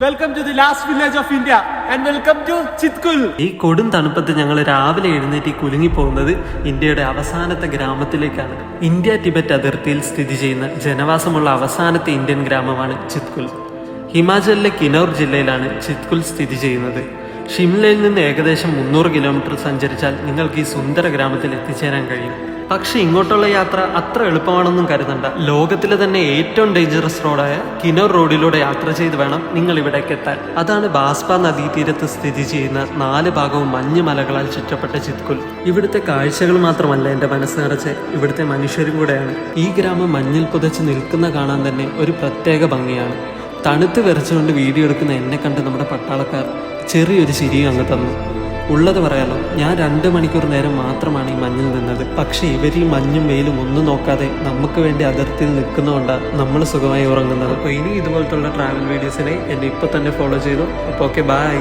Welcome to the last village of India and welcome to Chitkul. ഈ കൊടും തണുപ്പത്ത് ഞങ്ങൾ രാവിലെ എഴുന്നേറ്റ് കുലുങ്ങി പോകുന്നത് ഇന്ത്യയുടെ അവസാനത്തെ ഗ്രാമത്തിലേക്കാണ്. ഇന്ത്യ ടിബറ്റ് അതിർത്തിയിൽ സ്ഥിതി ചെയ്യുന്ന ജനവാസമുള്ള അവസാനത്തെ ഇന്ത്യൻ ഗ്രാമമാണ് ചിത്കുൽ. ഹിമാചലിലെ കിനൗർ ജില്ലയിലാണ് ചിത്കുൽ സ്ഥിതി ചെയ്യുന്നത്. ഷിംലയിൽ നിന്ന് ഏകദേശം 300 കിലോമീറ്റർ സഞ്ചരിച്ചാൽ നിങ്ങൾക്ക് ഈ സുന്ദര ഗ്രാമത്തിൽ എത്തിച്ചേരാൻ കഴിയും. പക്ഷെ ഇങ്ങോട്ടുള്ള യാത്ര അത്ര എളുപ്പമാണെന്നും കരുതണ്ട. ലോകത്തിലെ തന്നെ ഏറ്റവും ഡേഞ്ചറസ് റോഡായ കിനോർ റോഡിലൂടെ യാത്ര ചെയ്ത് വേണം നിങ്ങൾ ഇവിടേക്ക് എത്താൻ. അതാണ് ബാസ്പ നദീതീരത്ത് സ്ഥിതി ചെയ്യുന്ന 4 ഭാഗവും മഞ്ഞ് മലകളാൽ ചുറ്റപ്പെട്ട ചിത്കുൽ. ഇവിടുത്തെ കാഴ്ചകൾ മാത്രമല്ല എൻ്റെ മനസ്സ് നിറച്ച്, ഇവിടുത്തെ മനുഷ്യരും കൂടെയാണ്. ഈ ഗ്രാമം മഞ്ഞിൽ പുതച്ച് നിൽക്കുന്ന കാണാൻ തന്നെ ഒരു പ്രത്യേക ഭംഗിയാണ്. തണുത്ത് വിറച്ചുകൊണ്ട് വീഡിയോ എടുക്കുന്ന എന്നെ കണ്ട് നമ്മുടെ പട്ടാളക്കാർ ചെറിയൊരു ചിരിയും അങ്ങ് തന്നു. ഉള്ളത് പറയാലോ, ഞാൻ 2 മണിക്കൂർ നേരം മാത്രമാണ് ഈ മഞ്ഞിൽ നിന്നത്. പക്ഷെ ഇവർ ഈ മഞ്ഞും വെയിലും ഒന്നും നോക്കാതെ നമുക്ക് വേണ്ടി അതിർത്തിയിൽ നിൽക്കുന്നതുകൊണ്ടാണ് നമ്മൾ സുഖമായി ഉറങ്ങുന്നത്. അപ്പോൾ ഇനി ഇതുപോലത്തുള്ള ട്രാവൽ വീഡിയോസിനെ എന്നെ ഇപ്പോൾ തന്നെ ഫോളോ ചെയ്തു. അപ്പോൾ ഓക്കെ, ബൈ.